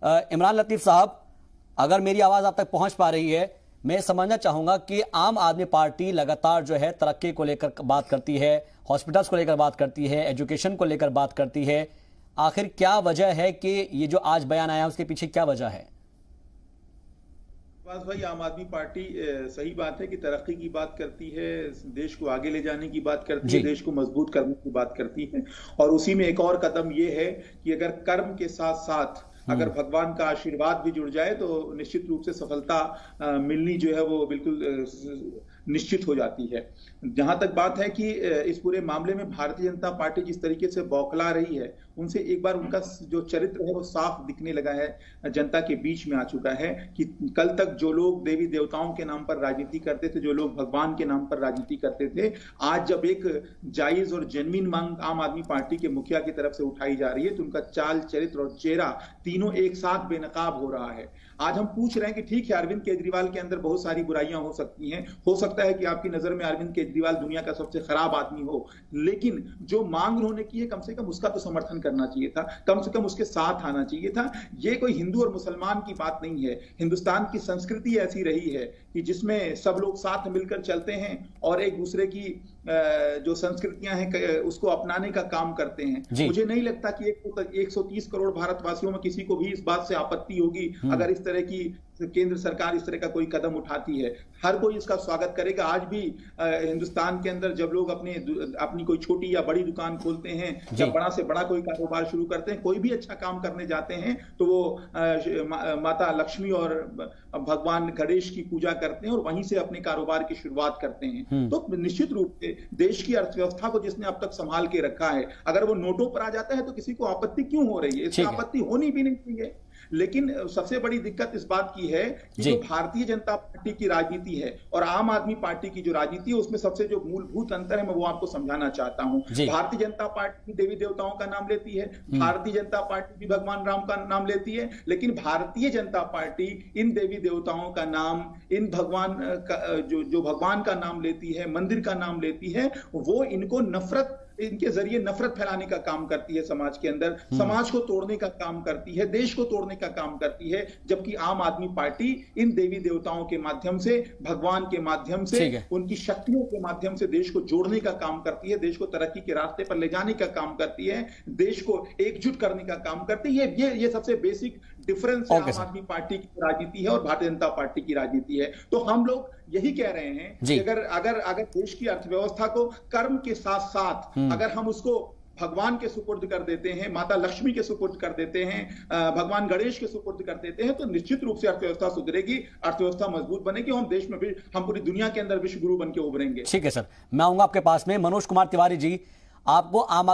इमरान लतीफ साहब, अगर मेरी आवाज आप तक पहुंच पा रही है, मैं समझना चाहूंगा कि आम आदमी पार्टी लगातार जो है तरक्की को लेकर बात करती है, हॉस्पिटल्स को लेकर बात करती है, एजुकेशन को लेकर बात करती है। आखिर क्या वजह है कि ये जो आज बयान आया उसके पीछे क्या वजह है? बस भाई, आम आदमी पार्टी सही बात है कि तरक्की की बात करती है, देश को आगे ले जाने की बात करती है, देश को मजबूत करने की बात करती है। और उसी में एक और कदम ये है कि अगर कर्म के साथ साथ अगर भगवान का आशीर्वाद भी जुड़ जाए तो निश्चित रूप से सफलता मिलनी जो है वो बिल्कुल निश्चित हो जाती है। जहां तक बात है कि इस पूरे मामले में भारतीय जनता पार्टी जिस तरीके से बौखला रही है, उनसे एक बार उनका जो चरित्र है वो साफ दिखने लगा है, जनता के बीच में आ चुका है कि कल तक जो लोग देवी देवताओं के नाम पर राजनीति करते थे, जो लोग भगवान के नाम पर राजनीति करते थे, आज जब एक जायज और जेन्युइन मांग आम आदमी पार्टी के मुखिया की तरफ से उठाई जा रही है तो उनका चाल, चरित्र और चेहरा तीनों एक साथ बेनकाब हो रहा है। आज हम पूछ रहे हैं कि ठीक है, अरविंद केजरीवाल के अंदर बहुत सारी बुराइयां हो सकती हैं, हो सकता है कि आपकी नजर में अरविंद केजरीवाल दुनिया का सबसे खराब आदमी हो, लेकिन जो मांग उन्होंने की है कम से कम उसका तो समर्थन करना चाहिए था, कम से कम उसके साथ आना चाहिए था। ये कोई हिंदू और मुसलमान की बात नहीं है। हिंदुस्तान की संस्कृति ऐसी रही है कि जिसमें सब लोग साथ मिलकर चलते हैं और एक दूसरे की जो संस्कृतियां हैं उसको अपनाने का काम करते हैं। मुझे नहीं लगता कि 130 करोड़ भारतवासियों में किसी को भी इस बात से आपत्ति होगी अगर इस तरह की केंद्र सरकार इस तरह का कोई कदम उठाती है। हर कोई इसका स्वागत करेगा। आज भी हिंदुस्तान के अंदर जब लोग अपनी कोई छोटी या बड़ी दुकान खोलते हैं, जब बड़ा से बड़ा कोई कारोबार शुरू करते हैं, कोई भी अच्छा काम करने जाते हैं तो वो माता लक्ष्मी और भगवान गणेश की पूजा करते हैं और वहीं से अपने कारोबार की शुरुआत करते हैं। तो निश्चित रूप से देश की अर्थव्यवस्था को जिसने अब तक संभाल के रखा है, अगर वो नोटों पर आ जाता है तो किसी को आपत्ति क्यों हो रही है? इसकी आपत्ति होनी भी नहीं चाहिए। लेकिन सबसे बड़ी दिक्कत इस बात की है कि जो भारतीय जनता पार्टी की राजनीति है और आम आदमी पार्टी की जो राजनीति है उसमें सबसे जो मूलभूत अंतर है मैं वो आपको समझाना चाहता हूं। भारतीय जनता पार्टी देवी देवताओं का नाम लेती है, भारतीय जनता पार्टी भी भगवान राम का नाम लेती है, लेकिन भारतीय जनता पार्टी इन देवी देवताओं का नाम, इन भगवान का जो भगवान का नाम लेती है, मंदिर का नाम लेती है, वो इनको इनके जरिए नफरत फैलाने का काम करती है समाज के अंदर, समाज को तोड़ने का काम करती है, देश को तोड़ने का काम करती है। जबकि आम आदमी पार्टी इन देवी देवताओं के माध्यम से, भगवान के माध्यम से, उनकी शक्तियों के माध्यम से देश को जोड़ने का काम करती है, देश को तरक्की के रास्ते पर ले जाने का काम करती है, देश को एकजुट करने का काम करती है। ये सबसे बेसिक डिफरेंस आम आदमी पार्टी की राजनीति है और भारतीय जनता पार्टी की राजनीति है। तो हम लोग यही कह रहे हैं कि अगर देश की अर्थव्यवस्था को कर्म के साथ साथ अगर हम उसको भगवान के सुपुर्द कर देते हैं, माता लक्ष्मी के सुपुर्द कर देते हैं, भगवान गणेश के सुपुर्द कर देते हैं, तो निश्चित रूप से अर्थव्यवस्था सुधरेगी, अर्थव्यवस्था मजबूत बनेगी, हम देश में भी, हम पूरी दुनिया के अंदर विश्व गुरु बन के उभरेंगे। ठीक है सर, मैं आऊंगा आपके पास में। मनोज कुमार तिवारी जी, आपको आम